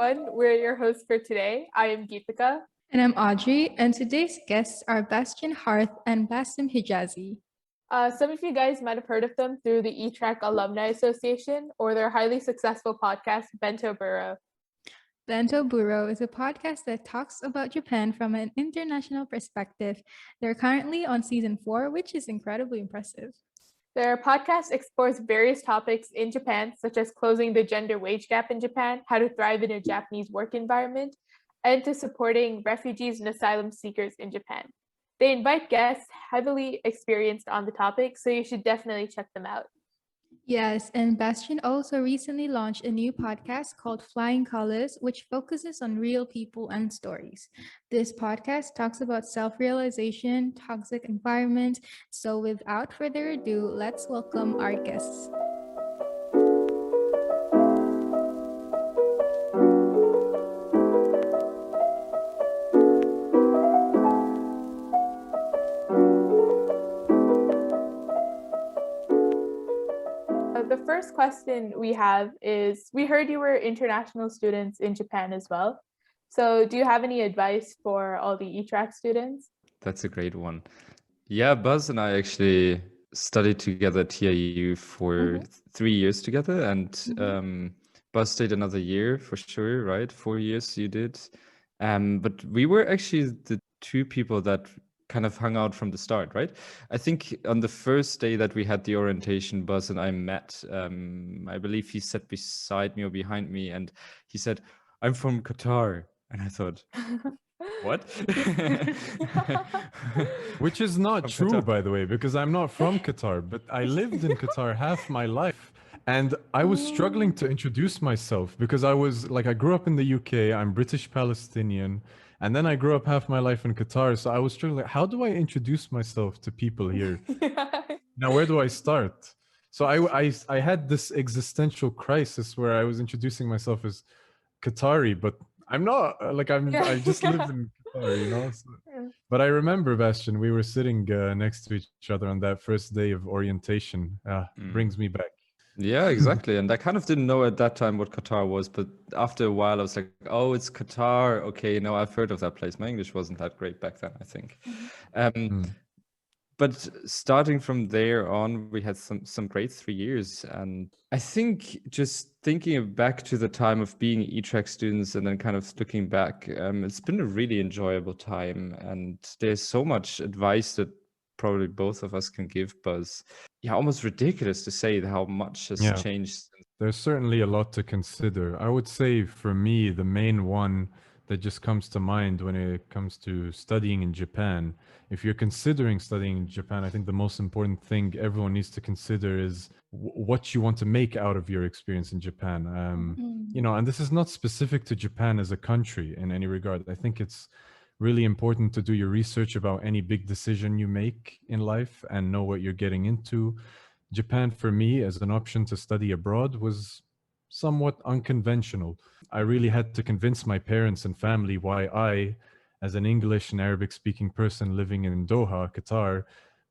everyone. We're your hosts for today. I am Geetika. And I'm Audrey, and today's guests are Bastian Harth and Bassim Hijazi. Some of you guys might have heard of them through the eTrack Alumni Association or their highly successful podcast, Bento Bureau. Bento Bureau is a podcast that talks about Japan from an international perspective. They're currently on season 4, which is incredibly impressive. Their podcast explores various topics in Japan, such as closing the gender wage gap in Japan, how to thrive in a Japanese work environment, and to supporting refugees and asylum seekers in Japan. They invite guests heavily experienced on the topic, so you should definitely check them out. Yes, and Bastian also recently launched a new podcast called Flying Colors, which focuses on real people and stories. This podcast talks about self-realization, toxic environment. So without further ado, let's welcome our guests. The first question we have is, we heard you were international students in Japan as well. So do you have any advice for all the eTrack students? That's a great one. Yeah, Buzz and I actually studied together at TIU for 3 years together, and Buzz stayed another year for sure, right? 4 years you did. But we were actually the two people that kind of hung out from the start, right? I think on the first day that we had the orientation, Buzz and I met. I believe he sat beside me or behind me, and he said, "I'm from Qatar." And I thought, what? Which is not From true, Qatar. by the way, because I'm not from Qatar, but I lived in Qatar half my life. And I was struggling to introduce myself because I grew up in the UK, I'm British Palestinian. And then I grew up half my life in Qatar. So I was struggling, how do I introduce myself to people here? Now, where do I start? So I had this existential crisis where I was introducing myself as Qatari, but I'm not, I just lived in Qatar, you know? So, but I remember, Bastian, we were sitting next to each other on that first day of orientation. Brings me back. Yeah, exactly. And I kind of didn't know at that time what Qatar was, but after a while I was like, oh, it's Qatar. Okay, no, I've heard of that place. My English wasn't that great back then, I think. But starting from there on, we had some great 3 years. And I think just thinking back to the time of being eTrack students and then kind of looking back, it's been a really enjoyable time. And there's so much advice that probably both of us can give, Buzz. Yeah, almost ridiculous to say how much has changed. There's certainly a lot to consider. I would say for me, the main one that just comes to mind when it comes to studying in Japan, if you're considering studying in Japan, I think the most important thing everyone needs to consider is what you want to make out of your experience in Japan. You know, and this is not specific to Japan as a country in any regard. I think it's really important to do your research about any big decision you make in life and know what you're getting into. Japan, for me, as an option to study abroad, was somewhat unconventional. I really had to convince my parents and family why I, as an English and Arabic speaking person living in Doha, Qatar,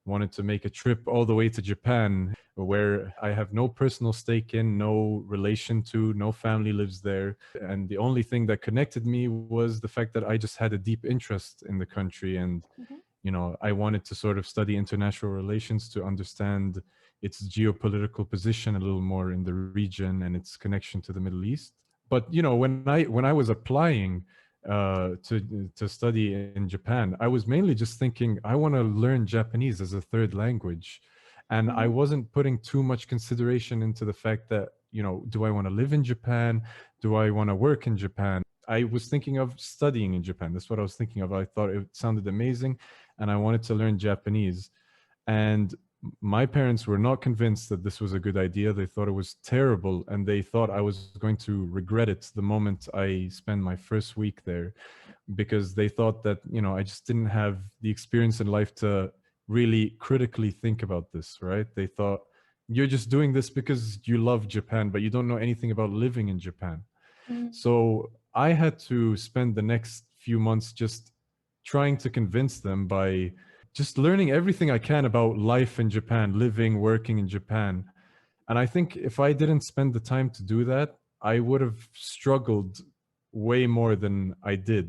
wanted to make a trip all the way to Japan, where I have no personal stake in, no relation to, no family lives there. And the only thing that connected me was the fact that I just had a deep interest in the country. And, you know, I wanted to sort of study international relations to understand its geopolitical position a little more in the region and its connection to the Middle East. But, you know, when I was applying to study in Japan, I was mainly just thinking, I want to learn Japanese as a third language. And I wasn't putting too much consideration into the fact that, you know, do I want to live in Japan? Do I want to work in Japan? I was thinking of studying in Japan. That's what I was thinking of. I thought it sounded amazing and I wanted to learn Japanese. And my parents were not convinced that this was a good idea. They thought it was terrible, and they thought I was going to regret it the moment I spent my first week there, because they thought that, you know, I just didn't have the experience in life to really critically think about this, right? They thought, you're just doing this because you love Japan, but you don't know anything about living in Japan. So I had to spend the next few months just trying to convince them by just learning everything I can about life in Japan, living, working in Japan. And I think if I didn't spend the time to do that, I would have struggled way more than I did.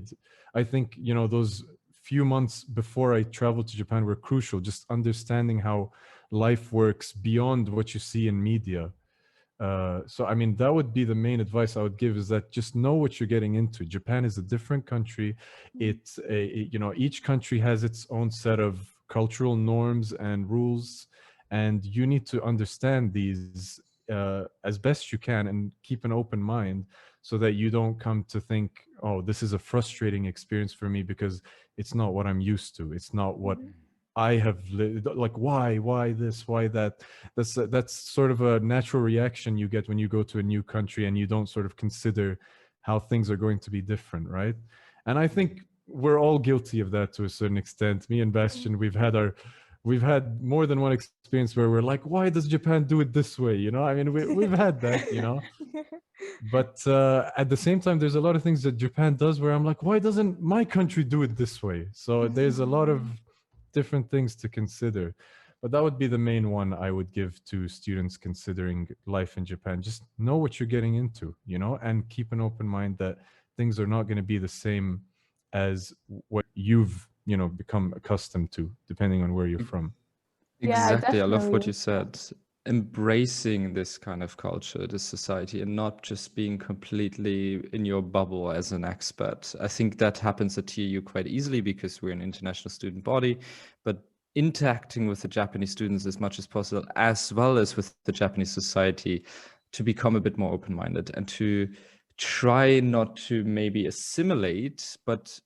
I think, you know, those few months before I traveled to Japan were crucial, just understanding how life works beyond what you see in media. So, I mean, that would be the main advice I would give, is that just know what you're getting into. Japan is a different country. It's you know, each country has its own set of cultural norms and rules, and you need to understand these as best you can and keep an open mind, so that you don't come to think, oh, this is a frustrating experience for me because it's not what I'm used to. It's not what I have lived. Like, why this, why that? That's sort of a natural reaction you get when you go to a new country and you don't sort of consider how things are going to be different, right? And I think we're all guilty of that to a certain extent. Me and Bastian, we've had more than one experience where we're like, why does Japan do it this way? You know, I mean, we've had that, you know. But at the same time, there's a lot of things that Japan does where I'm like, why doesn't my country do it this way? So there's a lot of different things to consider. But that would be the main one I would give to students considering life in Japan. Just know what you're getting into, you know, and keep an open mind that things are not going to be the same as what you've, you know, become accustomed to, depending on where you're from. Yeah, Exactly. I love what definitely. you said. Embracing this kind of culture, this society, and not just being completely in your bubble as an expat. I think that happens at TIU quite easily because we're an international student body, but interacting with the Japanese students as much as possible, as well as with the Japanese society, to become a bit more open-minded and to try not to maybe assimilate, but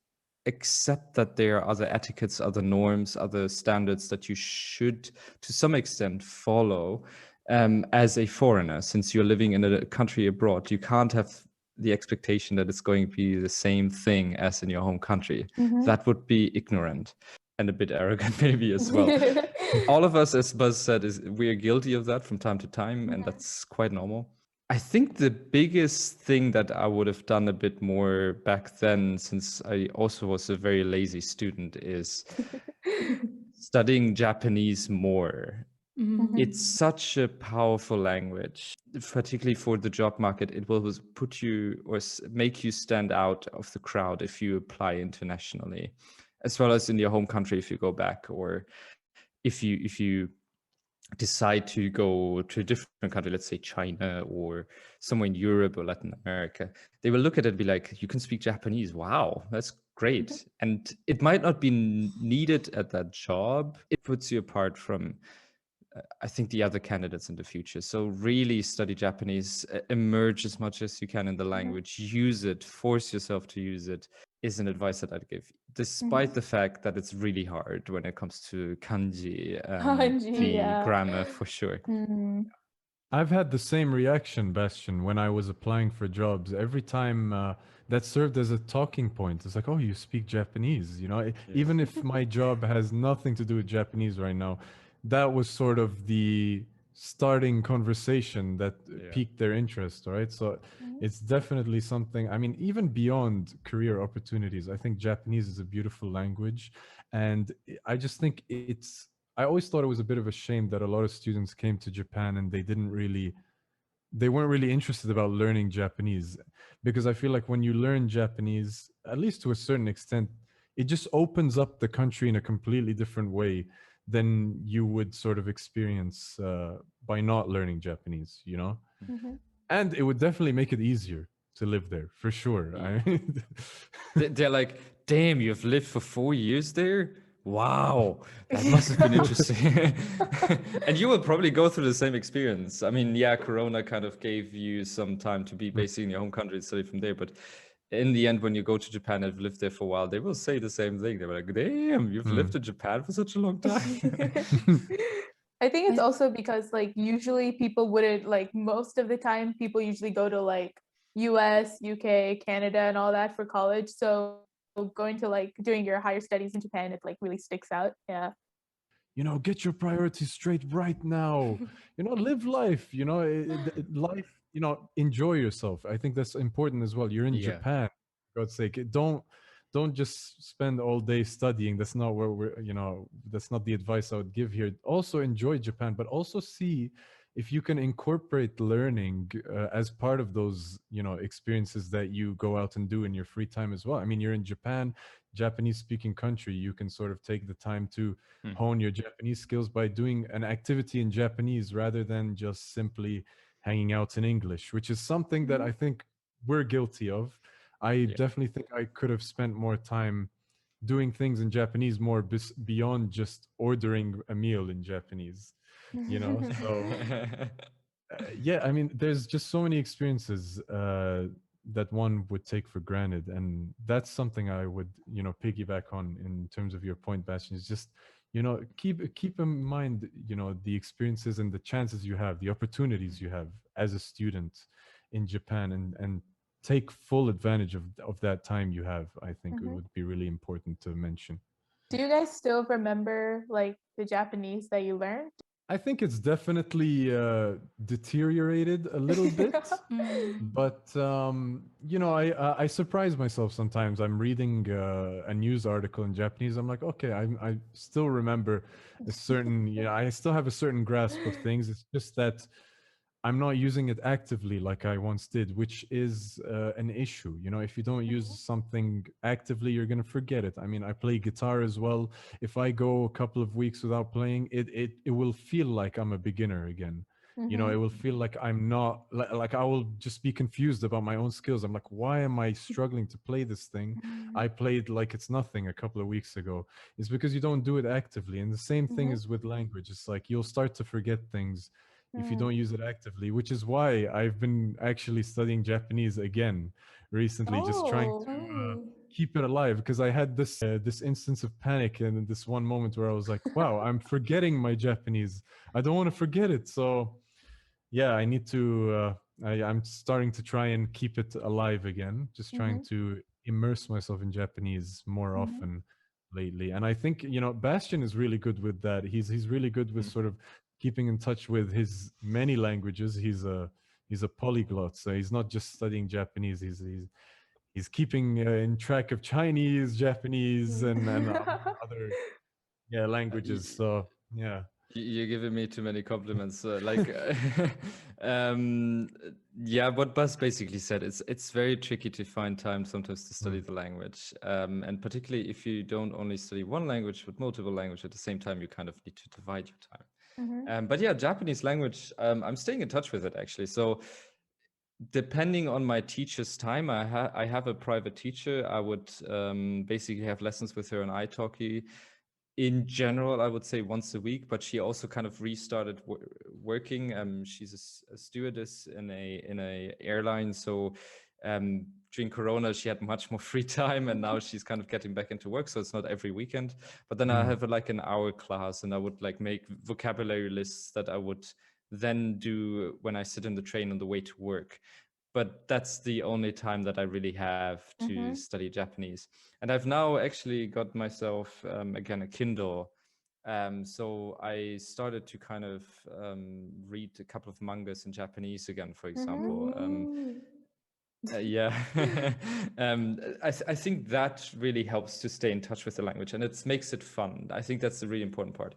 accept that there are other etiquettes, other norms, other standards that you should, to some extent, follow as a foreigner. Since you're living in a country abroad, you can't have the expectation that it's going to be the same thing as in your home country. That would be ignorant and a bit arrogant maybe as well. All of us, as Buzz said, we're guilty of that from time to time, and that's quite normal. I think the biggest thing that I would have done a bit more back then, since I also was a very lazy student, is studying Japanese more. It's such a powerful language, particularly for the job market. It will put you or make you stand out of the crowd if you apply internationally, as well as in your home country if you go back, or if you decide to go to a different country, let's say China or somewhere in Europe or Latin America, they will look at it and be like, you can speak Japanese. Wow, that's great. And it might not be needed at that job. It puts you apart from, I think, the other candidates in the future. So really study Japanese, emerge as much as you can in the language, use it, force yourself to use it, is an advice that I'd give, despite the fact that it's really hard when it comes to kanji and the grammar, for sure. I've had the same reaction, Bastian, when I was applying for jobs. Every time that served as a talking point. It's like, oh, you speak Japanese, you know, even if my job has nothing to do with Japanese right now, that was sort of the starting conversation that piqued their interest, right? So it's definitely something, I mean, even beyond career opportunities, I think Japanese is a beautiful language. And I just think I always thought it was a bit of a shame that a lot of students came to Japan and they weren't really interested about learning Japanese, because I feel like when you learn Japanese, at least to a certain extent, it just opens up the country in a completely different way than you would sort of experience by not learning Japanese, you know? And it would definitely make it easier to live there, for sure. I mean, they're like, damn, you've lived for 4 years there? Wow, that must have been interesting. And you will probably go through the same experience. I mean, yeah, Corona kind of gave you some time to be basically in your home country and study from there. But in the end, when you go to Japan and have lived there for a while, they will say the same thing. They were like, damn, you've lived in Japan for such a long time. I think it's also because like usually people wouldn't, like most of the time people usually go to like US, UK, Canada and all that for college. So going to like doing your higher studies in Japan, it like really sticks out. Yeah. You know, get your priorities straight right now. You know, live life, you know, life, you know, enjoy yourself. I think that's important as well. You're in Japan, for God's sake. Don't just spend all day studying. That's not where we're, you know, that's not the advice I would give here. Also enjoy Japan, but also see if you can incorporate learning as part of those, experiences that you go out and do in your free time as well. I mean, you're in Japan, Japanese speaking country, you can sort of take the time to hone your Japanese skills by doing an activity in Japanese rather than just simply hanging out in English, which is something that I think we're guilty of. I definitely think I could have spent more time doing things in Japanese more beyond just ordering a meal in Japanese, so yeah, I mean, there's just so many experiences that one would take for granted, and that's something I would, piggyback on in terms of your point, Bastian. Is just, keep in mind, the experiences and the chances you have, the opportunities you have as a student in Japan, and take full advantage of that time you have. I think it would be really important to mention. Do you guys still remember like the Japanese that you learned? I think it's definitely deteriorated a little bit, but I surprise myself sometimes. I'm reading a news article in Japanese. I'm like, okay, I still remember a certain, I still have a certain grasp of things. It's just that I'm not using it actively like I once did, which is an issue. If you don't use something actively, you're going to forget it. I mean, I play guitar as well. If I go a couple of weeks without playing, it will feel like I'm a beginner again. It will feel like I'm not, like I will just be confused about my own skills. I'm like, why am I struggling to play this thing? I played like it's nothing a couple of weeks ago. It's because you don't do it actively. And the same thing is with language. It's like you'll start to forget things if you don't use it actively, which is why I've been actually studying Japanese again recently, just trying to keep it alive, because I had this instance of panic and this one moment where I was like, wow, I'm forgetting my Japanese. I don't want to forget it. So yeah, I need to, I'm starting to try and keep it alive again, just trying to immerse myself in Japanese more often lately. And I think, Bastian is really good with that. He's really good with sort of keeping in touch with his many languages. He's a polyglot, so he's not just studying Japanese. He's keeping in track of Chinese, Japanese, and other languages. So yeah. You're giving me too many compliments. What Buzz basically said, it's very tricky to find time sometimes to study the language. And particularly if you don't only study one language, but multiple languages at the same time, you kind of need to divide your time. But yeah, Japanese language, I'm staying in touch with it actually. So depending on my teacher's time, I have a private teacher. I would basically have lessons with her on italki. In general, I would say once a week, but she also kind of restarted working. She's a stewardess in a airline, so during Corona she had much more free time, and now she's kind of getting back into work, so it's not every weekend. But then I have like an hour class, and I would like make vocabulary lists that I would then do when I sit in the train on the way to work. But that's the only time that I really have to study Japanese. And I've now actually got myself, again, a Kindle. So I started to kind of read a couple of mangas in Japanese again, for example. I think that really helps to stay in touch with the language, and it makes it fun. I think that's the really important part,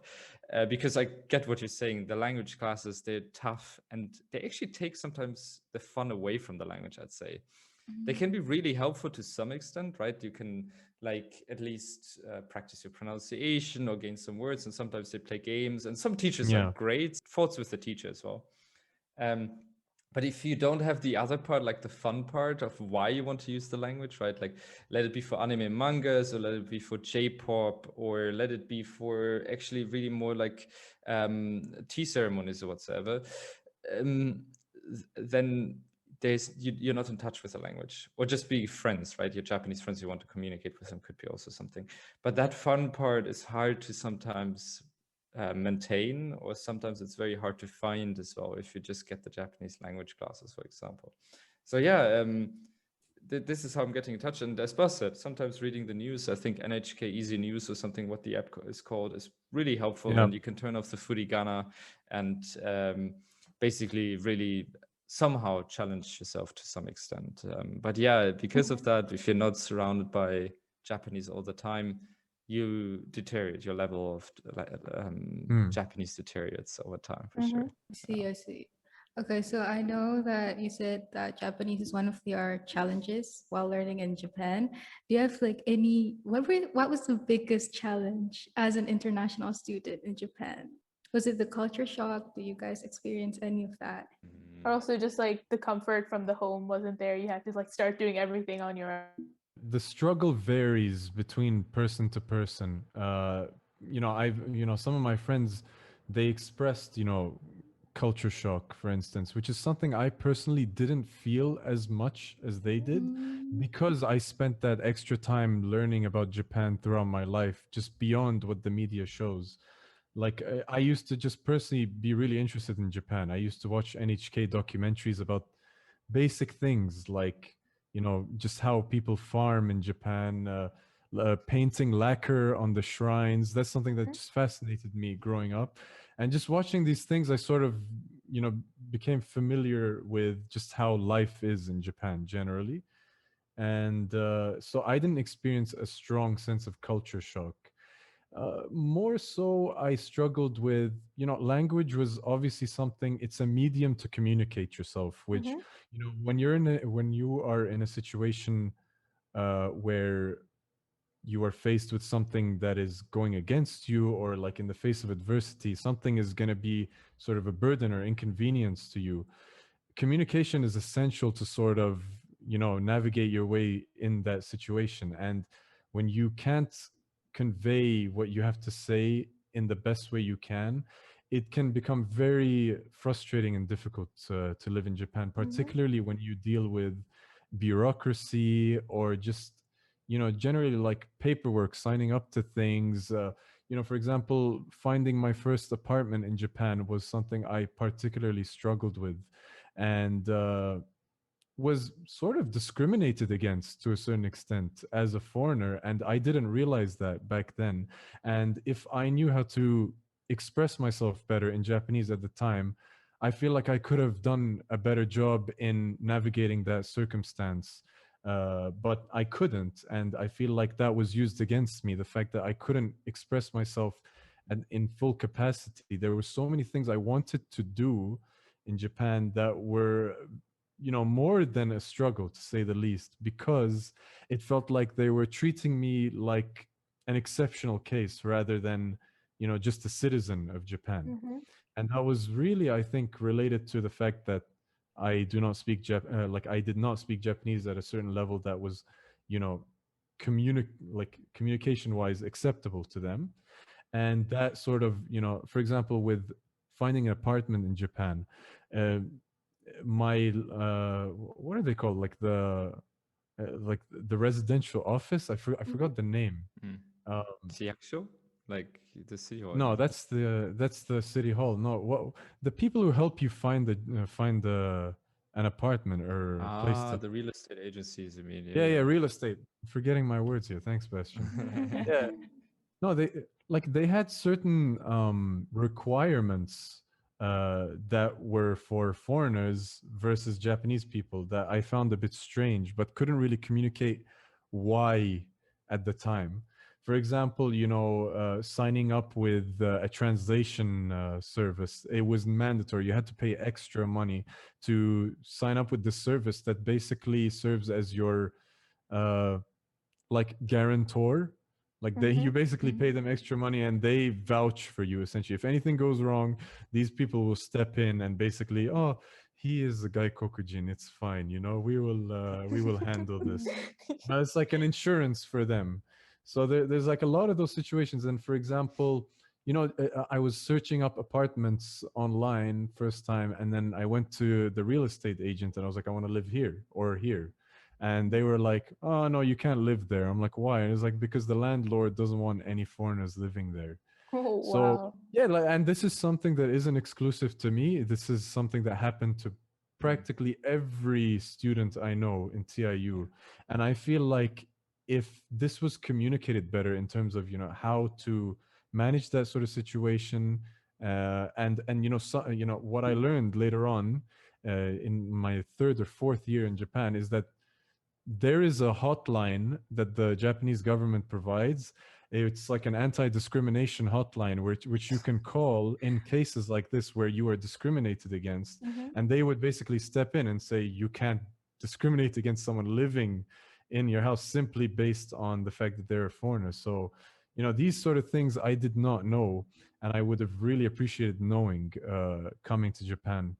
because I get what you're saying. The language classes, they're tough, and they actually take sometimes the fun away from the language, I'd say. They can be really helpful to some extent, right? You can like at least practice your pronunciation or gain some words, and sometimes they play games, and some teachers are great. Faults with the teacher as well. But if you don't have the other part, like the fun part of why you want to use the language, right? Like let it be for anime and mangas, or let it be for J-pop, or let it be for actually really more like tea ceremonies or whatsoever, then you're not in touch with the language. Or just be friends, right? Your Japanese friends you want to communicate with them could be also something. But that fun part is hard to sometimes maintain, or sometimes it's very hard to find as well if you just get the Japanese language classes, for example. So yeah, this is how I'm getting in touch. And as Bas said, sometimes reading the news, I think NHK Easy News or something, what the app is called, is really helpful. And you can turn off the furigana and basically really somehow challenge yourself to some extent. But yeah, because of that, if you're not surrounded by Japanese all the time, you deteriorate, your level of Japanese deteriorates over time for sure. I see. Okay, so I know that you said that Japanese is one of your challenges while learning in Japan. Do you have like what was the biggest challenge as an international student in Japan? Was it the culture shock? Do you guys experience any of that? Or also just like the comfort from the home wasn't there. You had to like start doing everything on your own. The struggle varies between person to person. Some of my friends, they expressed, culture shock, for instance, which is something I personally didn't feel as much as they did, because I spent that extra time learning about Japan throughout my life, just beyond what the media shows. Like I used to just personally be really interested in Japan. I used to watch NHK documentaries about basic things like, just how people farm in Japan, painting lacquer on the shrines. That's something that just fascinated me growing up. And just watching these things, I sort of, became familiar with just how life is in Japan generally. And so I didn't experience a strong sense of culture shock. More so, I struggled with, language was obviously something, it's a medium to communicate yourself, which, when you are in a situation where you are faced with something that is going against you, or like in the face of adversity, something is going to be sort of a burden or inconvenience to you. Communication is essential to sort of, navigate your way in that situation. And when you can't convey what you have to say in the best way you can, it can become very frustrating and difficult to live in Japan, particularly when you deal with bureaucracy or just, generally like paperwork, signing up to things. For example, finding my first apartment in Japan was something I particularly struggled with, and was sort of discriminated against to a certain extent as a foreigner. And I didn't realize that back then. And if I knew how to express myself better in Japanese at the time, I feel like I could have done a better job in navigating that circumstance. But I couldn't. And I feel like that was used against me, the fact that I couldn't express myself in full capacity. There were so many things I wanted to do in Japan that were, more than a struggle, to say the least, because it felt like they were treating me like an exceptional case rather than, just a citizen of Japan. And that was really, I think, related to the fact that I do not speak I did not speak Japanese at a certain level that was, communication wise acceptable to them. And that sort of, for example, with finding an apartment in Japan, my what are they called, like the residential office, I forgot the name. Siyakusho? Like the city hall? No, that's the city hall. No, what the people who help you find an apartment or a place to... the real estate agencies, I mean. Yeah, real estate. I'm forgetting my words here. Thanks, Bastian. Yeah. No, they had certain requirements that were for foreigners versus Japanese people that I found a bit strange, but couldn't really communicate why at the time. For example, signing up with a translation service, it was mandatory. You had to pay extra money to sign up with the service that basically serves as your guarantor. Like you basically pay them extra money and they vouch for you, essentially. If anything goes wrong, these people will step in and basically, oh, he is a gaikokujin, it's fine, we will handle this. But it's like an insurance for them. So there's like a lot of those situations. And for example, I was searching up apartments online first time, and then I went to the real estate agent and I was like, I want to live here or here. And they were like, oh, no, you can't live there. I'm like, why? And it's like, because the landlord doesn't want any foreigners living there. Oh, so, wow. Yeah, and this is something that isn't exclusive to me. This is something that happened to practically every student I know in TIU. And I feel like if this was communicated better in terms of, how to manage that sort of situation, and what I learned later on in my 3rd or 4th year in Japan is that there is a hotline that the Japanese government provides. it's like an anti-discrimination hotline which you can call in cases like this where you are discriminated against, and they would basically step in and say you can't discriminate against someone living in your house simply based on the fact that they're a foreigner. So, you know, these sort of things I did not know, and I would have really appreciated knowing coming to Japan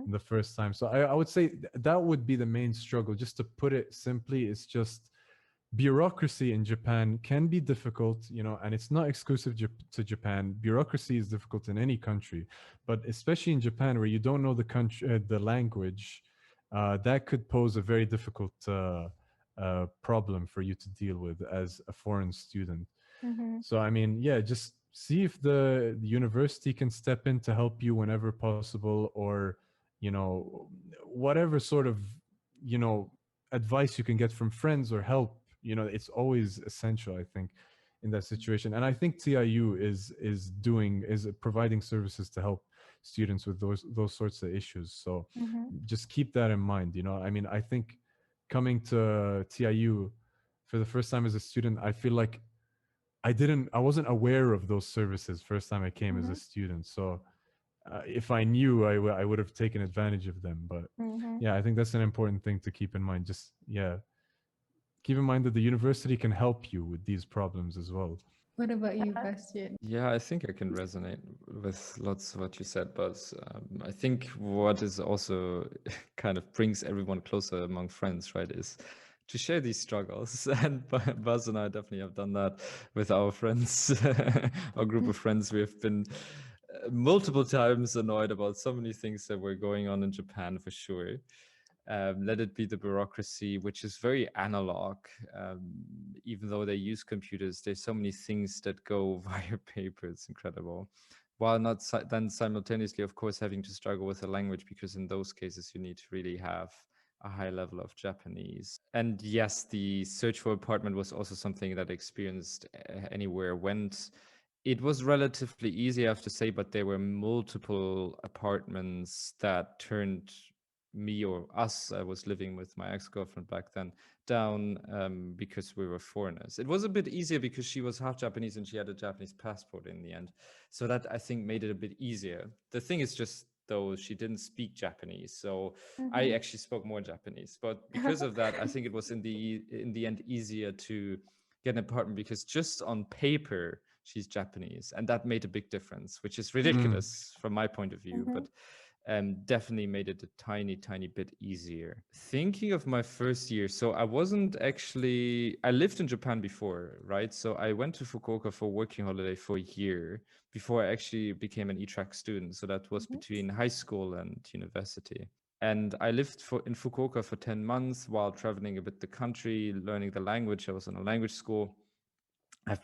the first time. So I would say that would be the main struggle. Just to put it simply, it's just bureaucracy in Japan can be difficult, you know, and it's not exclusive to Japan. Bureaucracy is difficult in any country, but especially in Japan where you don't know the country, the language, that could pose a very difficult problem for you to deal with as a foreign student. So, I mean, yeah, just see if the university can step in to help you whenever possible, or, you know, whatever sort of, you know, advice you can get from friends or help, you know, it's always essential, I think, in that situation. And I think TIU is providing services to help students with those sorts of issues. So just keep that in mind, you know. I mean, I think coming to TIU for the first time as a student, I feel like I wasn't aware of those services first time I came as a student. So if I knew, I would have taken advantage of them. But yeah, I think that's an important thing to keep in mind. Just, yeah, keep in mind that the university can help you with these problems as well. What about you, Bastian? Yeah, I think I can resonate with lots of what you said, but I think what is also kind of brings everyone closer among friends, right, is to share these struggles. And Buzz and I definitely have done that with our friends, our group of friends. We have been multiple times annoyed about so many things that were going on in Japan, for sure. Let it be the bureaucracy, which is very analog. Even though they use computers, there's so many things that go via paper. It's incredible. While not then simultaneously, of course, having to struggle with the language, because in those cases, you need to really have a high level of Japanese. And yes, the search for apartment was also something that I experienced anywhere I went. It was relatively easy, I have to say, but there were multiple apartments that turned me or us, I was living with my ex-girlfriend back then, down because we were foreigners. It was a bit easier because she was half Japanese and she had a Japanese passport in the end. So that, I think, made it a bit easier. The thing is just, though, she didn't speak Japanese, so I actually spoke more Japanese. But because of that, I think it was in the end easier to get an apartment, because just on paper she's Japanese, and that made a big difference, which is ridiculous from my point of view, but definitely made it a tiny bit easier. Thinking of my first year, so I lived in Japan before, right? So I went to Fukuoka for working holiday for a year before I actually became an e-track student. So that was between high school and university. And I lived in Fukuoka for 10 months while traveling a bit the country, learning the language. I was in a language school.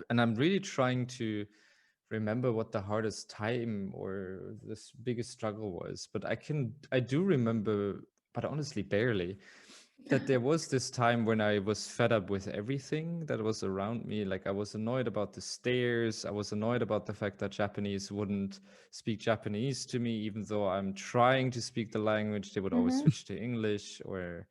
And I'm really trying to remember what the hardest time or this biggest struggle was, but I do remember, but honestly barely, that there was this time when I was fed up with everything that was around me. Like, I was annoyed about the stairs. I was annoyed about the fact that Japanese wouldn't speak Japanese to me, even though I'm trying to speak the language. They would always switch to English or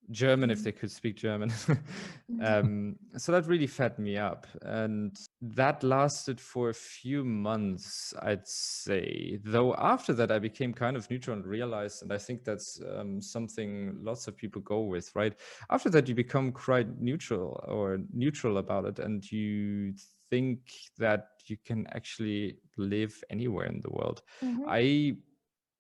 German if they could speak German. So that really fed me up, and that lasted for a few months, I'd say. Though after that, I became kind of neutral and realized, and I think that's something lots of people go with, right? After that, you become quite neutral about it, and you think that you can actually live anywhere in the world. I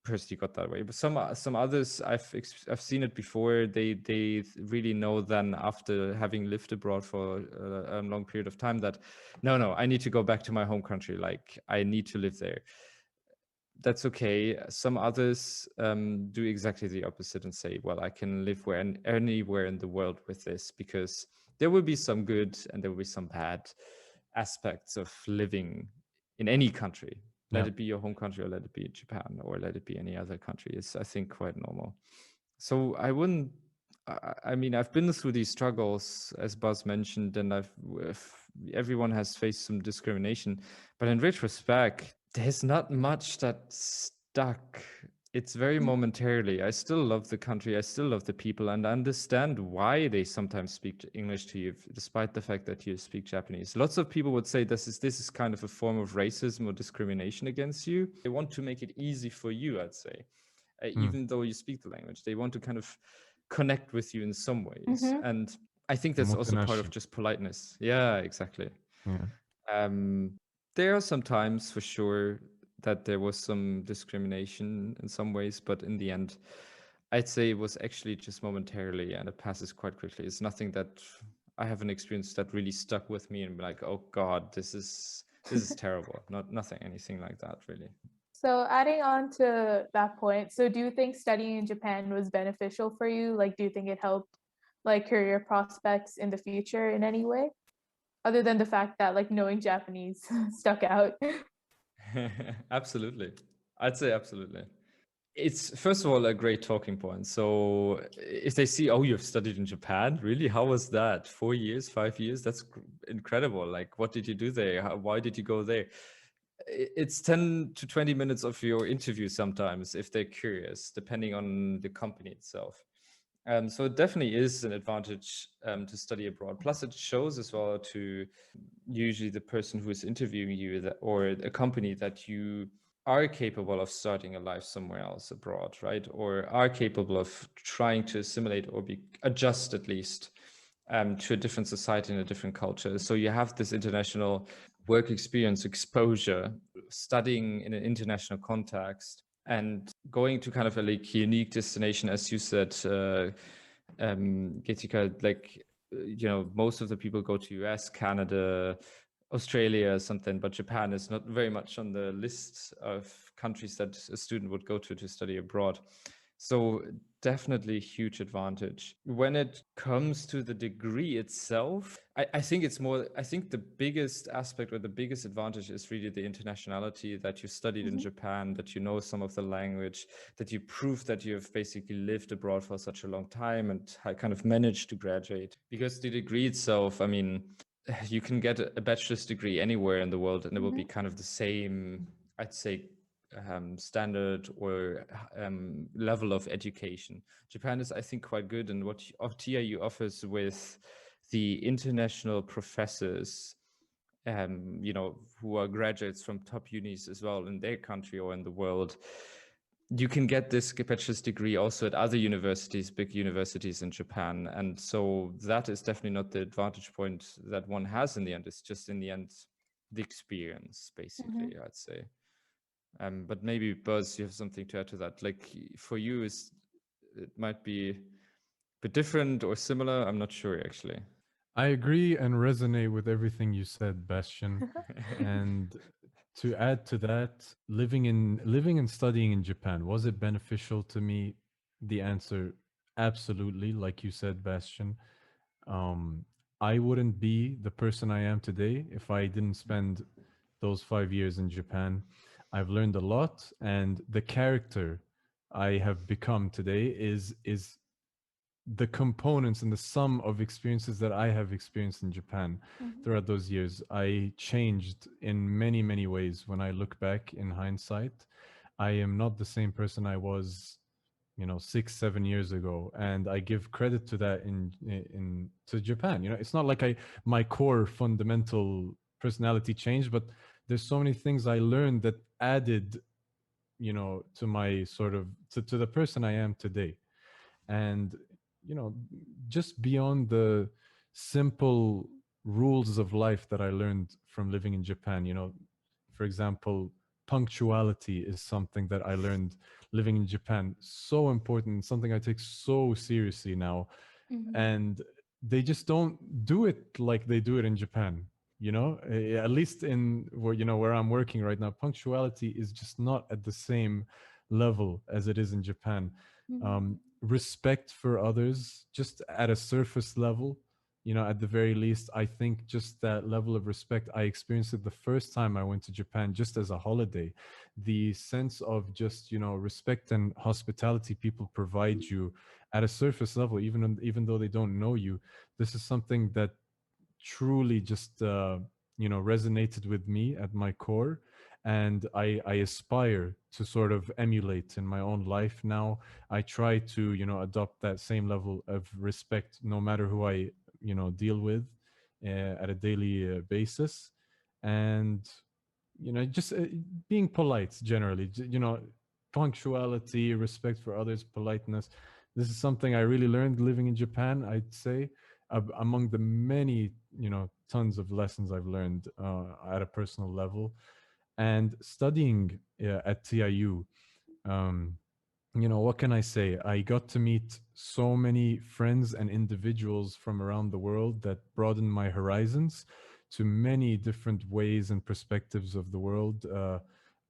personally got that way, but some others, I've seen it before. They really know then, after having lived abroad for a long period of time, that no, I need to go back to my home country. Like, I need to live there. That's okay. Some others do exactly the opposite and say, well, I can live anywhere in the world with this, because there will be some good and there will be some bad aspects of living in any country. Let it be your home country, or let it be Japan, or let it be any other country. It's, I think, quite normal. So I mean, I've been through these struggles, as Buzz mentioned, and everyone has faced some discrimination. But in retrospect, there's not much that stuck it's very momentarily. I still love the country, I still love the people, and I understand why they sometimes speak English to you, despite the fact that you speak Japanese. Lots of people would say this is kind of a form of racism or discrimination against you. They want to make it easy for you, I'd say. Even though you speak the language, they want to kind of connect with you in some ways. And I think that's also part of just politeness. Yeah, exactly. Yeah. There are some times for sure that there was some discrimination in some ways, but in the end, I'd say it was actually just momentarily and it passes quite quickly. It's nothing that I haven't experienced that really stuck with me and be like, oh God, this is terrible. Nothing, anything like that, really. So adding on to that point, so do you think studying in Japan was beneficial for you? Like, do you think it helped like career prospects in the future in any way? Other than the fact that like knowing Japanese stuck out. Absolutely. I'd say absolutely. It's first of all a great talking point. So if they see, oh, you've studied in Japan, really? How was that? 4 years, 5 years? That's incredible. Like, what did you do there? Why did you go there? It's 10 to 20 minutes of your interview sometimes, if they're curious, depending on the company itself. So it definitely is an advantage to study abroad. Plus, it shows as well to usually the person who is interviewing you or a company that you are capable of starting a life somewhere else abroad, right? Or are capable of trying to assimilate or adjust at least to a different society and a different culture. So you have this international work experience exposure, studying in an international context, and going to kind of a like unique destination, as you said, Geetika, like, most of the people go to US, Canada, Australia, something, but Japan is not very much on the list of countries that a student would go to study abroad. So definitely huge advantage. When it comes to the degree itself, I think the biggest aspect or the biggest advantage is really the internationality, that you studied in Japan, that you know some of the language, that you prove that you've basically lived abroad for such a long time and kind of managed to graduate. Because the degree itself, I mean, you can get a bachelor's degree anywhere in the world and it will be kind of the same, I'd say, standard or level of education. Japan is, I think, quite good, and what TIU offers with the international professors, who are graduates from top unis as well in their country or in the world. You can get this bachelor's degree also at other universities, big universities in Japan. And so that is definitely not the advantage point that one has in the end. It's just in the end, the experience, basically, I'd say. But maybe Buzz, you have something to add to that. Like for you, it might be a bit different or similar. I'm not sure actually. I agree and resonate with everything you said, Bastian. And to add to that, living and studying in Japan, was it beneficial to me? The answer, absolutely. Like you said, Bastian, I wouldn't be the person I am today if I didn't spend those 5 years in Japan. I've learned a lot, and the character I have become today is the components and the sum of experiences that I have experienced in Japan throughout those years. I changed in many, many ways. When I look back in hindsight, I am not the same person I was, 6, 7 years ago. And I give credit to that to Japan. It's not like my core fundamental personality changed, but there's so many things I learned that added, to my sort of, to the person I am today. And just beyond the simple rules of life that I learned from living in Japan, for example, punctuality is something that I learned living in Japan. So important, something I take so seriously now. And they just don't do it like they do it in Japan. At least in where I'm working right now, punctuality is just not at the same level as it is in Japan. Respect for others, just at a surface level, at the very least, I think just that level of respect, I experienced it the first time I went to Japan, just as a holiday. The sense of just, respect and hospitality people provide you at a surface level, even though they don't know you. This is something that truly just, resonated with me at my core. and I aspire to sort of emulate in my own life now. I try to, adopt that same level of respect no matter who I, deal with at a daily basis. And, just being polite generally, punctuality, respect for others, politeness. This is something I really learned living in Japan, I'd say, among the many, tons of lessons I've learned at a personal level. And studying at TIU, what can I say? I got to meet so many friends and individuals from around the world that broadened my horizons to many different ways and perspectives of the world,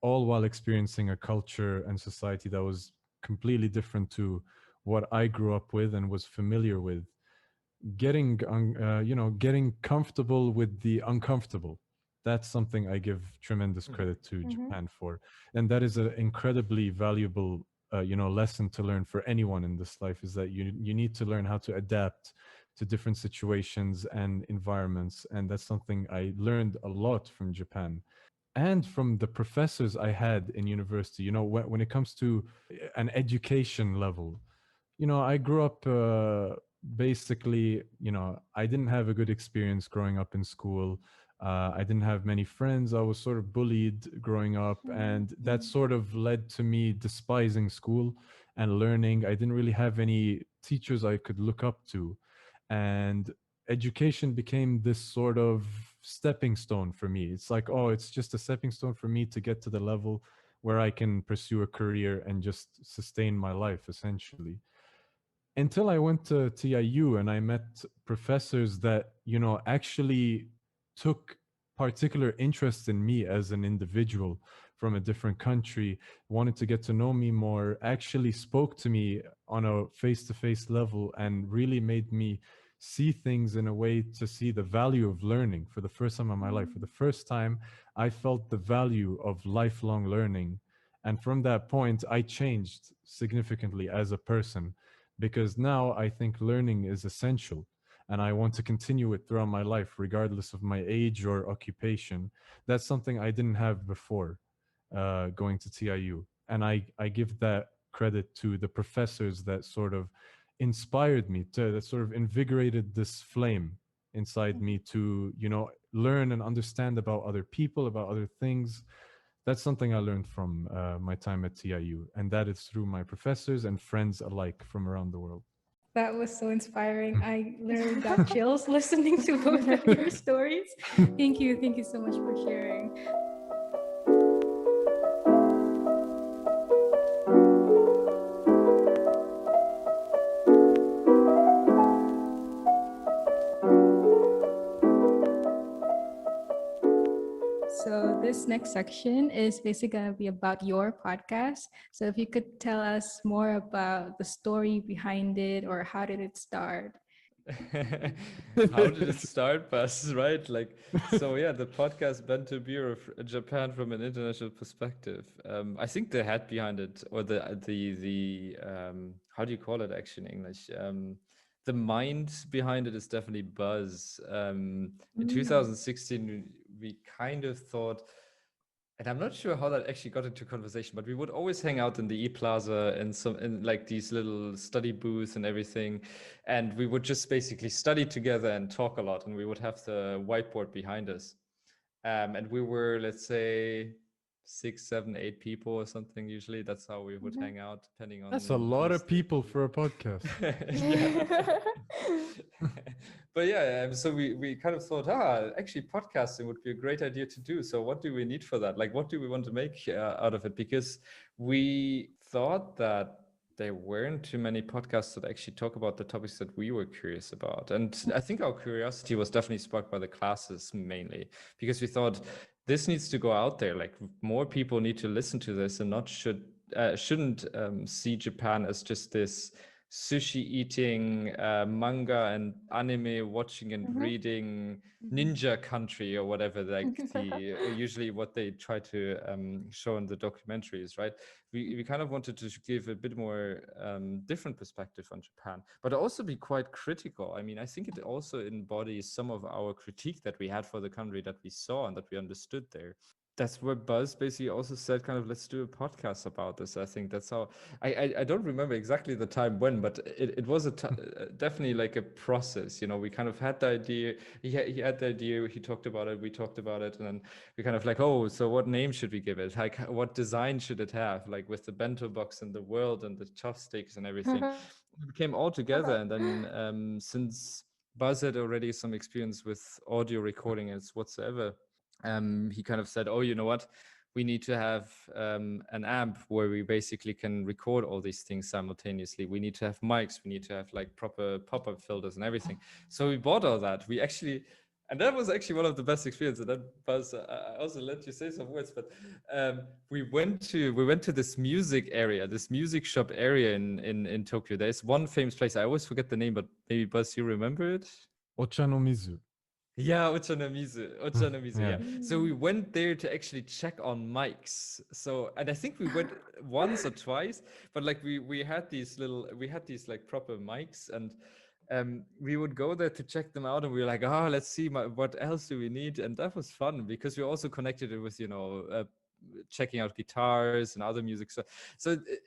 all while experiencing a culture and society that was completely different to what I grew up with and was familiar with. Getting comfortable with the uncomfortable. That's something I give tremendous credit to Japan for. And that is an incredibly valuable, lesson to learn for anyone in this life, is that you need to learn how to adapt to different situations and environments. And that's something I learned a lot from Japan. And from the professors I had in university, when it comes to an education level, I grew up basically, I didn't have a good experience growing up in school. I didn't have many friends. I was sort of bullied growing up, and that sort of led to me despising school and learning. I didn't really have any teachers I could look up to. And education became this sort of stepping stone for me. It's like, oh, it's just a stepping stone for me to get to the level where I can pursue a career and just sustain my life, essentially. Until I went to TIU and I met professors that, actually took particular interest in me as an individual from a different country, wanted to get to know me more, actually spoke to me on a face-to-face level, and really made me see things in a way to see the value of learning for the first time in my life. For the first time, I felt the value of lifelong learning. And from that point, I changed significantly as a person, because now I think learning is essential and I want to continue it throughout my life, regardless of my age or occupation. That's something I didn't have before going to TIU. And I give that credit to the professors that sort of inspired me, that sort of invigorated this flame inside me to, learn and understand about other people, about other things. That's something I learned from my time at TIU, and that is through my professors and friends alike from around the world. That was so inspiring. I literally got chills listening to both of your stories. Thank you. Thank you so much for sharing. So this next section is basically going to be about your podcast. So if you could tell us more about the story behind it, or how did it start? How did it start, Bas? Right? The podcast Bento Bureau Japan from an international perspective. I think the head behind it, or the how do you call it actually in English? The mind behind it is definitely Buzz. In 2016, we kind of thought, and I'm not sure how that actually got into conversation, but we would always hang out in the E-Plaza and in like these little study booths and everything. And we would just basically study together and talk a lot. And we would have the whiteboard behind us. And we were, let's say, 6, 7, 8 people or something. Usually that's how we would hang out, depending on. That's a lot of people for a podcast. But yeah, so we kind of thought, actually podcasting would be a great idea to do. So what do we need for that? Like, what do we want to make out of it? Because we thought that there weren't too many podcasts that actually talk about the topics that we were curious about. And I think our curiosity was definitely sparked by the classes mainly, because we thought this needs to go out there. Like, more people need to listen to this and shouldn't see Japan as just this sushi eating, manga and anime watching and reading ninja country or whatever, like usually what they try to show in the documentaries, right? We kind of wanted to give a bit more different perspective on Japan, but also be quite critical. I mean, I think it also embodies some of our critique that we had for the country that we saw and that we understood there. that's where Buzz basically also said, kind of, let's do a podcast about this. I think that's how I don't remember exactly the time when, but it was definitely like a process. You know, we kind of had the idea. He had the idea. He talked about it. We talked about it, and then we kind of like, oh, so what name should we give it? Like, what design should it have? Like with the bento box and the world and the chopsticks and everything. We came all together, and then since Buzz had already some experience with audio recording and whatsoever. He kind of said, oh, you know what, we need to have an amp where we basically can record all these things simultaneously. We need to have mics, we need to have like proper pop-up filters and everything. So we bought all that. We actually, and that was actually one of the best experiences. And then Buzz, I also let you say some words, but we went to this music area, this music shop area in Tokyo. There's one famous place, I always forget the name, but maybe Buzz, you remember it? Ochanomizu. Yeah, Ochanomizu, yeah. So we went there to actually check on mics. So, and I think we went once or twice, but like we had these like proper mics, and we would go there to check them out, and we were like, oh, let's see what else do we need, and that was fun because we also connected it with, you know, checking out guitars and other music. So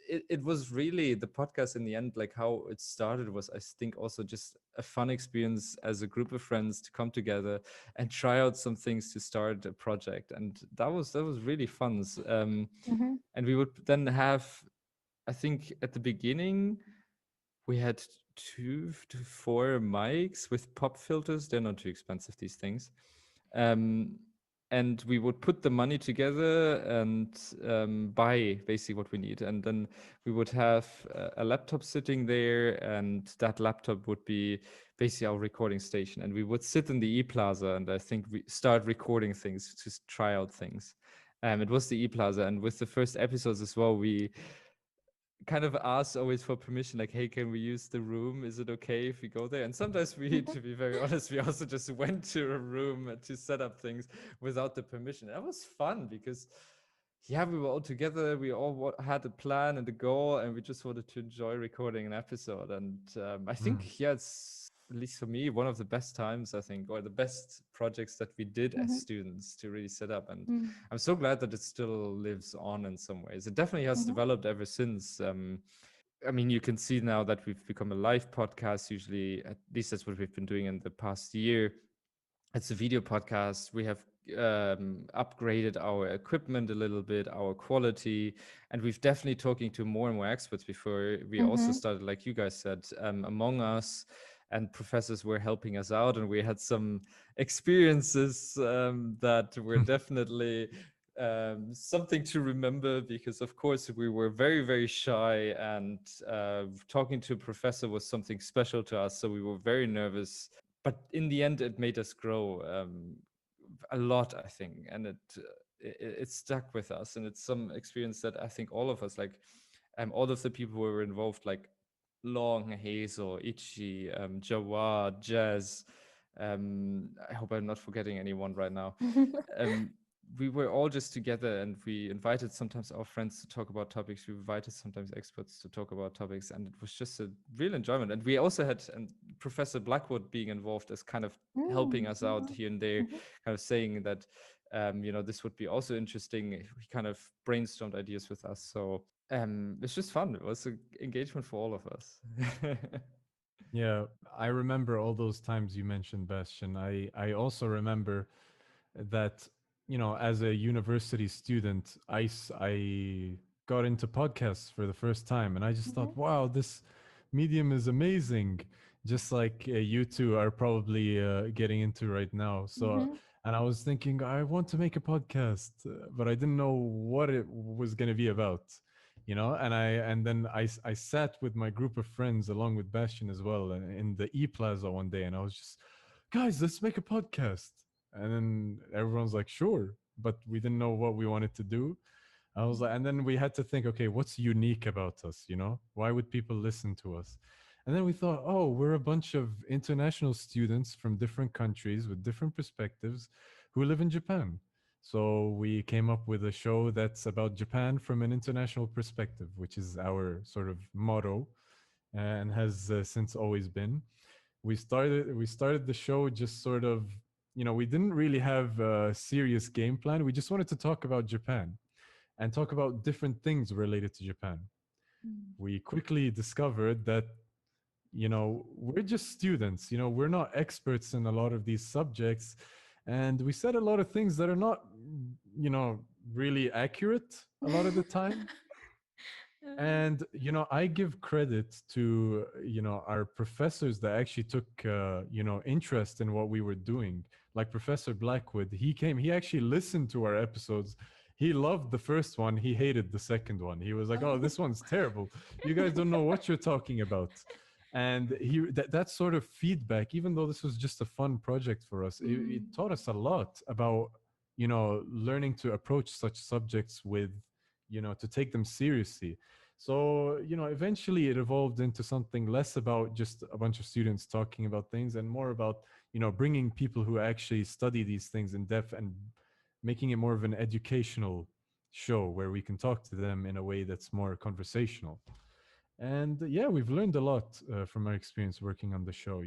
it was really the podcast in the end, like how it started was, I think, also just a fun experience as a group of friends to come together and try out some things to start a project. And that was really fun. And we would then have, I think at the beginning, we had 2 to 4 mics with pop filters. They're not too expensive, these things. And we would put the money together and buy basically what we need. And then we would have a laptop sitting there, and that laptop would be basically our recording station. And we would sit in the E-Plaza, and I think we start recording things, to try out things. It was the E-Plaza. And with the first episodes as well, we kind of asked always for permission, like, hey, can we use the room? Is it okay if we go there? And sometimes we, to be very honest, we also just went to a room to set up things without the permission. That was fun because, yeah, we were all together. We all had a plan and a goal, and we just wanted to enjoy recording an episode. And I think, yeah, it's, at least for me, one of the best times, I think, or the best projects that we did as students to really set up. And I'm so glad that it still lives on in some ways. It definitely has developed ever since. I mean, you can see now that we've become a live podcast. Usually, at least that's what we've been doing in the past year. It's a video podcast. We have upgraded our equipment a little bit, our quality, and we've definitely talking to more and more experts. Before we also started, like you guys said, Among Us, and professors were helping us out, and we had some experiences that were definitely something to remember, because of course we were very, very shy, and talking to a professor was something special to us, so we were very nervous. But in the end, it made us grow a lot, I think, and it stuck with us. And it's some experience that I think all of us, like all of the people who were involved, like Long, Hazel, Ichi, Jawad, Jazz, I hope I'm not forgetting anyone right now. We were all just together, and we invited sometimes our friends to talk about topics. We invited sometimes experts to talk about topics, and it was just a real enjoyment. And we also had Professor Blackwood being involved as kind of helping us out here and there, kind of saying that, you know, this would be also interesting. He kind of brainstormed ideas with us. So it's just fun. It was an engagement for all of us. Yeah, I remember all those times you mentioned, Bastian. I also remember that, you know, as a university student, I got into podcasts for the first time, and I just thought, wow, this medium is amazing, just like you two are probably getting into right now. So, and I was thinking, I want to make a podcast, but I didn't know what it was going to be about, you know. And then I sat with my group of friends along with Bastian as well in the E-Plaza one day, and I was just, guys, let's make a podcast. And then everyone's like, sure, but we didn't know what we wanted to do. I was like, and then we had to think, okay, what's unique about us? You know, why would people listen to us? And then we thought, oh, we're a bunch of international students from different countries with different perspectives who live in Japan. So we came up with a show that's about Japan from an international perspective, which is our sort of motto, and has since always been. We started the show just sort of, we didn't really have a serious game plan. We just wanted to talk about Japan and talk about different things related to Japan. We quickly discovered that, we're just students, we're not experts in a lot of these subjects. And we said a lot of things that are not, really accurate a lot of the time. And, I give credit to, our professors that actually took, interest in what we were doing. Like Professor Blackwood, he actually listened to our episodes. He loved the first one. He hated the second one. He was like, oh, this one's terrible. You guys don't know what you're talking about. And that sort of feedback, even though this was just a fun project for us, it taught us a lot about, learning to approach such subjects with, to take them seriously. So, eventually it evolved into something less about just a bunch of students talking about things and more about, bringing people who actually study these things in depth and making it more of an educational show where we can talk to them in a way that's more conversational. And yeah, we've learned a lot from our experience working on the show.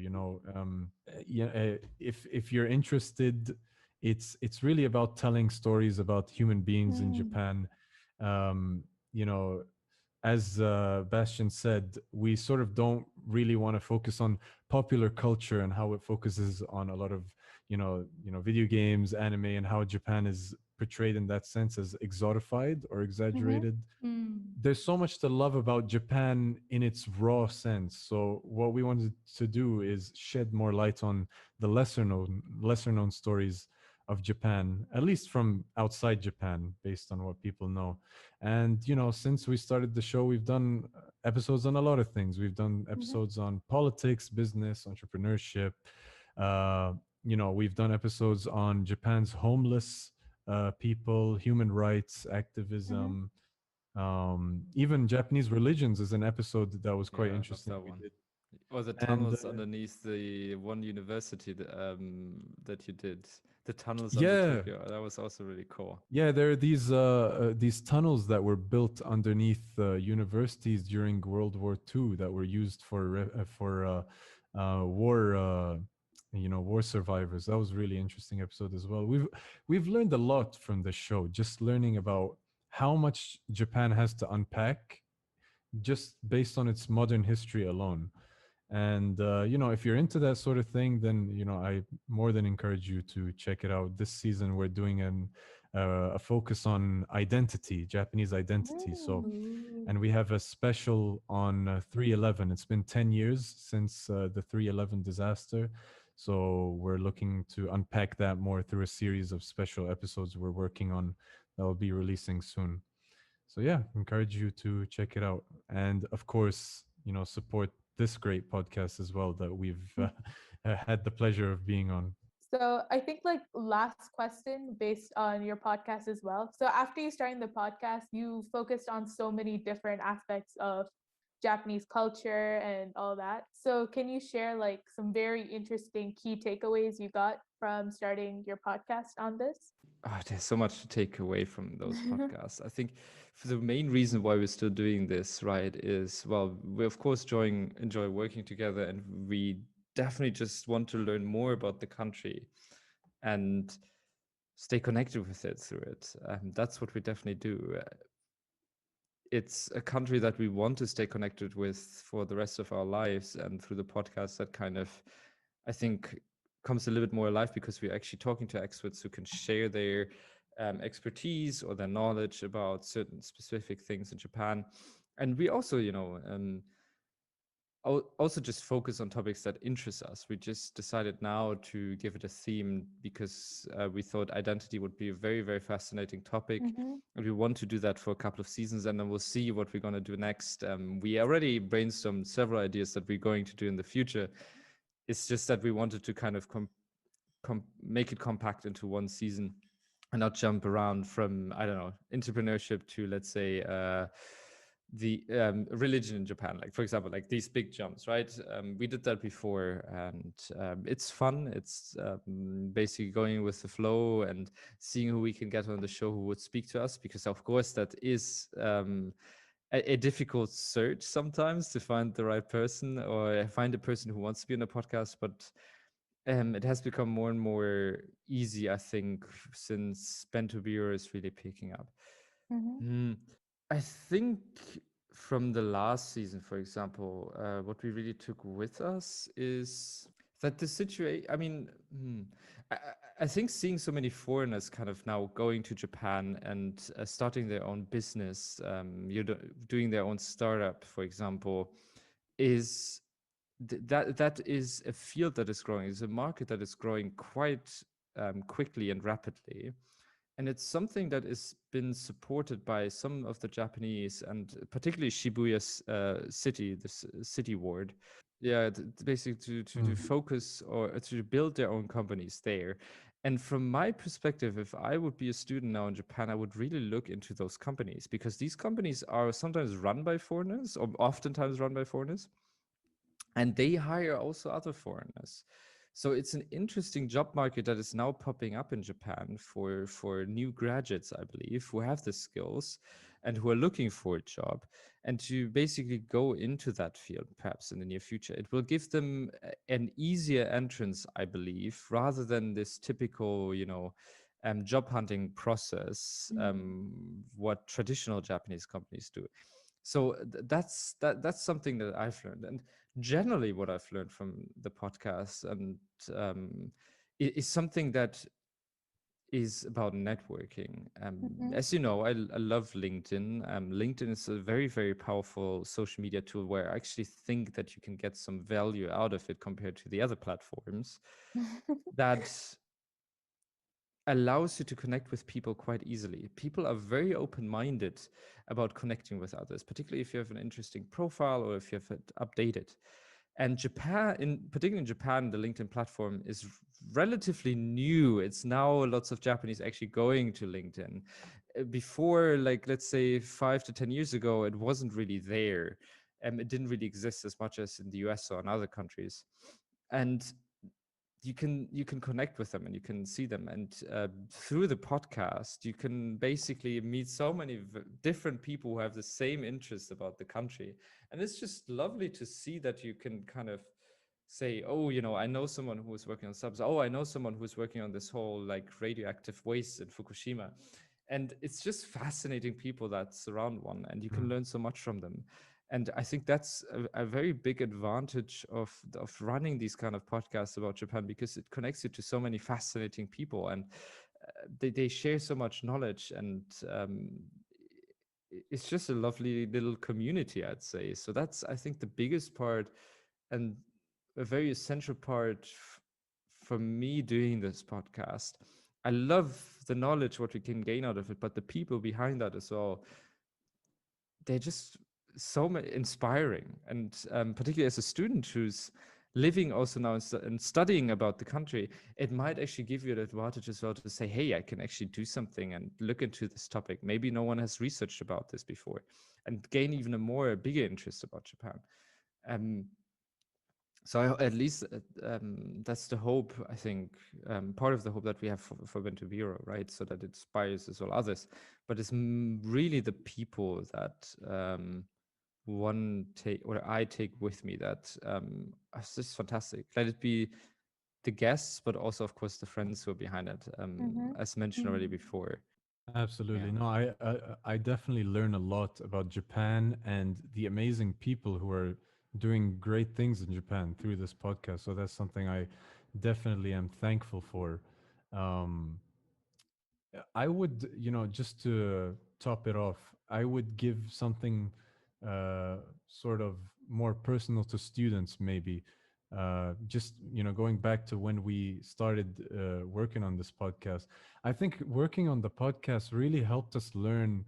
If you're interested, it's really about telling stories about human beings in Japan. As Bastian said, we sort of don't really want to focus on popular culture and how it focuses on a lot of, video games, anime, and how Japan is portrayed in that sense as exotified or exaggerated. There's so much to love about Japan in its raw sense. So what we wanted to do is shed more light on the lesser known stories of Japan, at least from outside Japan, based on what people know. And, since we started the show, we've done episodes on a lot of things. We've done episodes on politics, business, entrepreneurship. We've done episodes on Japan's homeless people, human rights, activism, even Japanese religions is an episode that was quite interesting. That one. Or the tunnels underneath the one university that you did. The tunnels under Tokyo. That was also really cool. Yeah, there are these tunnels that were built underneath universities during World War II that were used for war. War survivors. That was a really interesting episode as well. We've learned a lot from the show, just learning about how much Japan has to unpack just based on its modern history alone. And, if you're into that sort of thing, then, I more than encourage you to check it out. This season, we're doing a focus on identity, Japanese identity. So, and we have a special on 3/11. It's been 10 years since the 3/11 disaster. So we're looking to unpack that more through a series of special episodes we're working on that will be releasing soon. So yeah, encourage you to check it out. And of course, support this great podcast as well that we've had the pleasure of being on. So I think last question based on your podcast as well. So after you started the podcast, you focused on so many different aspects of Japanese culture and all that. So can you share some very interesting key takeaways you got from starting your podcast on this? Oh, there's so much to take away from those podcasts. I think the main reason why we're still doing this, right, is, well, we of course enjoy working together, and we definitely just want to learn more about the country and stay connected with it through it. That's what we definitely do. It's a country that we want to stay connected with for the rest of our lives, and through the podcast that kind of, I think, comes a little bit more alive because we're actually talking to experts who can share their expertise or their knowledge about certain specific things in Japan. And we also, also just focus on topics that interest us. We just decided now to give it a theme because we thought identity would be a very, very fascinating topic. And we want to do that for a couple of seasons, and then we'll see what we're going to do next. We already brainstormed several ideas that we're going to do in the future. It's just that we wanted to kind of make it compact into one season and not jump around from, I don't know, entrepreneurship to, let's say, the religion in Japan. Like, for example, like these big jumps, right? We did that before, and it's fun. It's basically going with the flow and seeing who we can get on the show who would speak to us, because of course that is a difficult search sometimes to find the right person or find a person who wants to be on a podcast. But it has become more and more easy, I think, since Bento Bureau is really picking up. I think from the last season, for example, what we really took with us is that the situation, I mean, I think seeing so many foreigners kind of now going to Japan and starting their own business, doing their own startup, for example, is that is a field that is growing, is a market that is growing quite quickly and rapidly. And it's something that has been supported by some of the Japanese, and particularly Shibuya's city, this city ward. Yeah, basically to focus or to build their own companies there. And from my perspective, if I would be a student now in Japan, I would really look into those companies, because these companies are sometimes run by foreigners, or oftentimes run by foreigners, and they hire also other foreigners. So it's an interesting job market that is now popping up in Japan for new graduates, I believe, who have the skills and who are looking for a job, and to basically go into that field perhaps in the near future. It will give them an easier entrance, I believe, rather than this typical, job hunting process, what traditional Japanese companies do. So that's something that I've learned, and generally what I've learned from the podcast, and is something that is about networking. As you know, I love LinkedIn. LinkedIn is a very, very powerful social media tool where I actually think that you can get some value out of it compared to the other platforms. That allows you to connect with people quite easily. People are very open-minded about connecting with others, particularly if you have an interesting profile or if you have it updated. And Japan, particularly in Japan, the LinkedIn platform is relatively new. It's now lots of Japanese actually going to LinkedIn. Before, like, let's say 5 to 10 years ago, it wasn't really there. It didn't really exist as much as in the US or in other countries. And you can connect with them and you can see them, and through the podcast you can basically meet so many different people who have the same interests about the country, and it's just lovely to see that you can kind of say, oh, I know someone who is working on subs, oh, I know someone who's working on this whole like radioactive waste in Fukushima, and it's just fascinating people that surround one, and you can learn so much from them. And I think that's a very big advantage of running these kind of podcasts about Japan, because it connects you to so many fascinating people, and they share so much knowledge, and it's just a lovely little community, I'd say. So that's, I think, the biggest part and a very essential part for me doing this podcast. I love the knowledge, what we can gain out of it, but the people behind that as well, they're just so inspiring. And particularly as a student who's living also now and studying about the country, it might actually give you an advantage as well to say, hey, I can actually do something and look into this topic. Maybe no one has researched about this before, and gain even a bigger interest about Japan. So at least that's the hope, I think, part of the hope that we have for Bento Bureau, right? So that it inspires as well others. But it's really the people that I take with me that it's just fantastic. Let it be the guests, but also, of course, the friends who are behind it, as mentioned already before. Absolutely. Yeah. No, I definitely learn a lot about Japan and the amazing people who are doing great things in Japan through this podcast. So that's something I definitely am thankful for. I would, just to top it off, I would give something sort of more personal to students, maybe. Just, going back to when we started working on this podcast, I think working on the podcast really helped us learn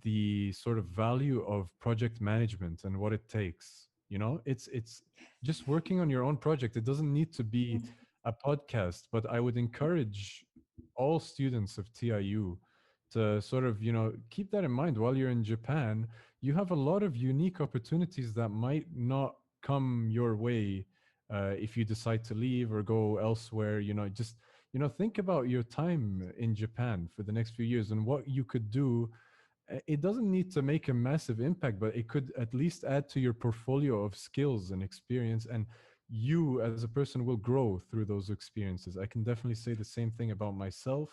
the sort of value of project management and what it takes. It's just working on your own project. It doesn't need to be a podcast, but I would encourage all students of TIU to sort of, keep that in mind while you're in Japan. You have a lot of unique opportunities that might not come your way if you decide to leave or go elsewhere. Just, think about your time in Japan for the next few years and what you could do. It doesn't need to make a massive impact, but it could at least add to your portfolio of skills and experience, and you as a person will grow through those experiences. I can definitely say the same thing about myself.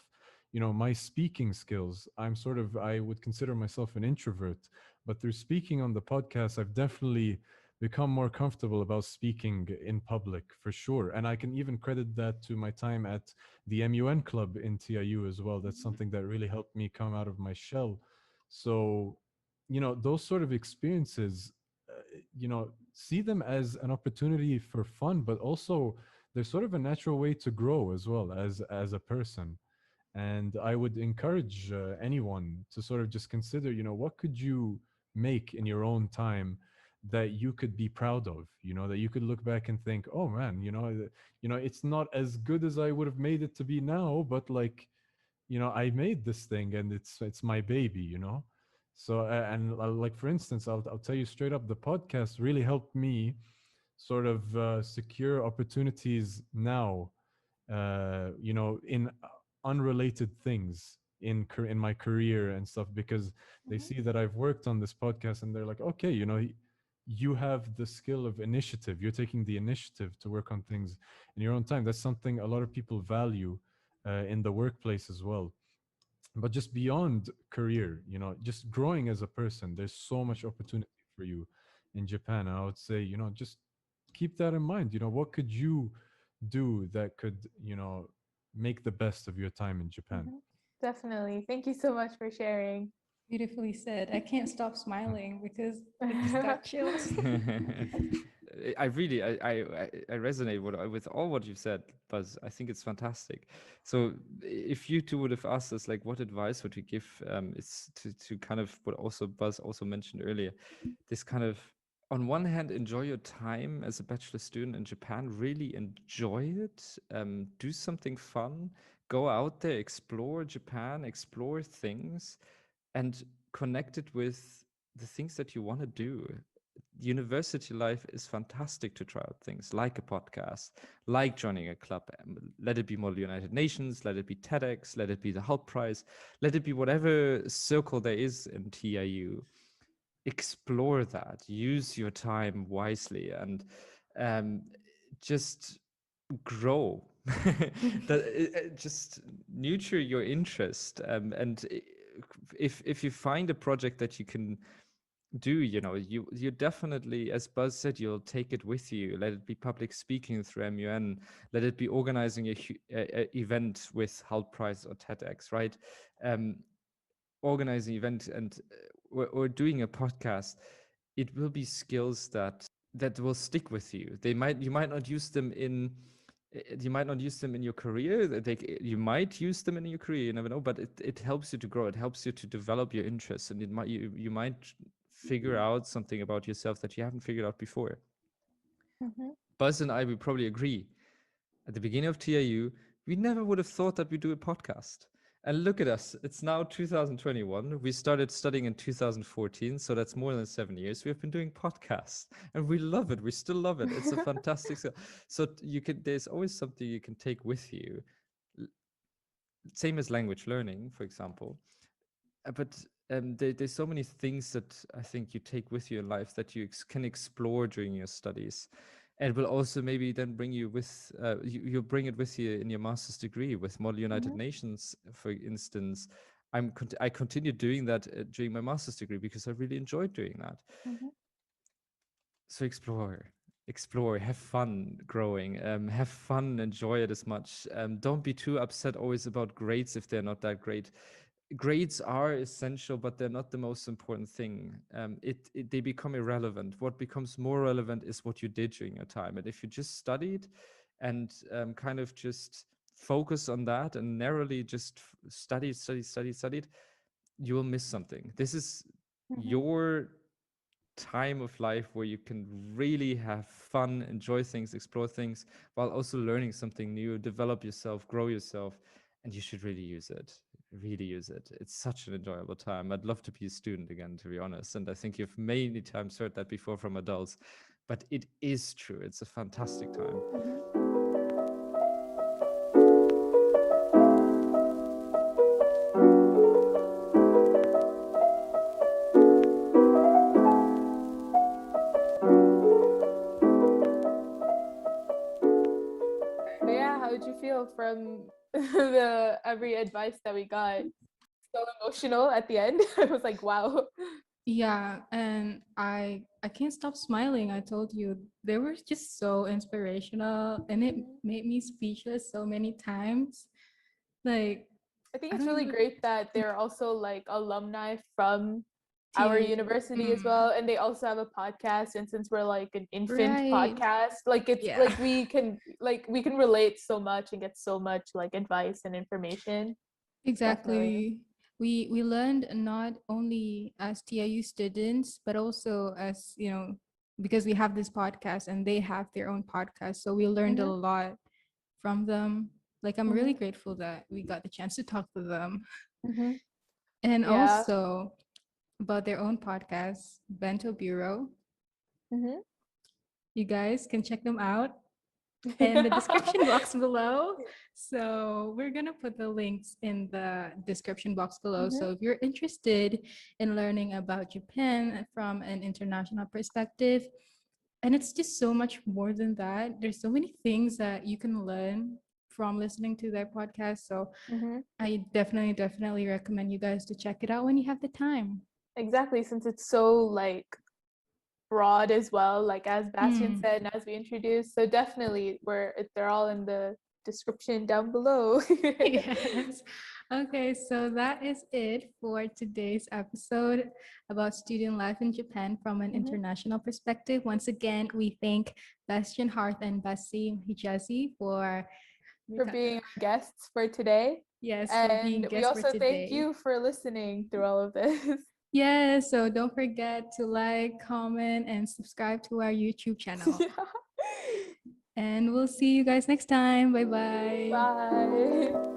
My speaking skills, I would consider myself an introvert, but through speaking on the podcast, I've definitely become more comfortable about speaking in public for sure. And I can even credit that to my time at the MUN club in TIU as well. That's something that really helped me come out of my shell. So, those sort of experiences, see them as an opportunity for fun, but also they're sort of a natural way to grow as well as a person. And I would encourage anyone to sort of just consider, what could you make in your own time that you could be proud of, that you could look back and think, oh man, it's not as good as I would have made it to be now, but like, I made this thing and it's my baby. So like for instance, I'll tell you straight up, the podcast really helped me sort of secure opportunities now, in unrelated things in my career and stuff, because they see that I've worked on this podcast and they're like, okay, you have the skill of initiative. You're taking the initiative to work on things in your own time. That's something a lot of people value in the workplace as well. But just beyond career, just growing as a person, there's so much opportunity for you in Japan. And I would say, just keep that in mind. What could you do that could, make the best of your time in Japan? Definitely. Thank you so much for sharing. Beautifully said. I can't stop smiling because I just got chills. I resonate with all what you've said, Buzz. I think it's fantastic. So if you two would have asked us, like, what advice would you give? It's to kind of what also Buzz also mentioned earlier, this kind of, on one hand, enjoy your time as a bachelor student in Japan, really enjoy it, do something fun, go out there, explore Japan, explore things, and connect it with the things that you want to do. University life is fantastic to try out things like a podcast, like joining a club. Let it be more United Nations, let it be TEDx, let it be the Harth Prize, let it be whatever circle there is in TIU. Explore that, use your time wisely, and just grow. Just nurture your interest, and if you find a project that you can do, you definitely, as Buzz said, you'll take it with you. Let it be public speaking through MUN, let it be organizing a event with Harth Prize or TEDx, right? Organizing event and or doing a podcast. It will be skills that will stick with you. You might not use them in your career. You might use them in your career, you never know, but it helps you to grow. It helps you to develop your interests, and you might figure out something about yourself that you haven't figured out before. Buzz and I, we probably agree. At the beginning of TIU, we never would have thought that we'd do a podcast. And look at us. It's now 2021. We started studying in 2014, so that's more than 7 years. We've been doing podcasts, and we love it. We still love it. It's a fantastic skill. So there's always something you can take with you. Same as language learning, for example. But there's so many things that I think you take with you in life that you can explore during your studies. And will also maybe then bring you with, you'll bring it with you in your master's degree with Model United Nations, for instance. I continued doing that during my master's degree because I really enjoyed doing that. So explore, have fun growing, have fun, enjoy it as much. Don't be too upset always about grades if they're not that great. Grades are essential, but they're not the most important thing. They become irrelevant. What becomes more relevant is what you did during your time. And if you just studied and kind of just focus on that and narrowly just studied, you will miss something. This is your time of life where you can really have fun, enjoy things, explore things, while also learning something new, develop yourself, grow yourself, and you should really use it. Really use it. It's such an enjoyable time. I'd love to be a student again, to be honest. And I think you've many times heard that before from adults, but it is true. It's a fantastic time. from every advice that we got. So emotional at the end. I was like, wow. Yeah, and I can't stop smiling. I told you they were just so inspirational, and it made me speechless so many times. Like, I think I it's don't really even- great that they're also like alumni from our TIU. university as well, and they also have a podcast. And since we're like an infant Right. podcast, like it's Yeah. like we can relate so much and get so much like advice and information. Exactly. We learned not only as TIU students, but also as, because we have this podcast and they have their own podcast. So we learned a lot from them. Like, I'm really grateful that we got the chance to talk to them. And Yeah. also about their own podcast, Bento Bureau. You guys can check them out in the description box below. So we're gonna put the links in the description box below. So if you're interested in learning about Japan from an international perspective, and it's just so much more than that. There's so many things that you can learn from listening to their podcast. So I definitely recommend you guys to check it out when you have the time. Exactly, since it's so like broad as well, like as Bastian said and as we introduced. So definitely they're all in the description down below. Yes. Okay, so that is it for today's episode about student life in Japan from an international perspective. Once again, we thank Bastian Harth and Bassim Hijazi for being our guests for today. Yes, and for being we guests also for today. thank you for listening through all of this. Yes, so don't forget to like, comment, and subscribe to our YouTube channel. And we'll see you guys next time. Bye-bye. Bye.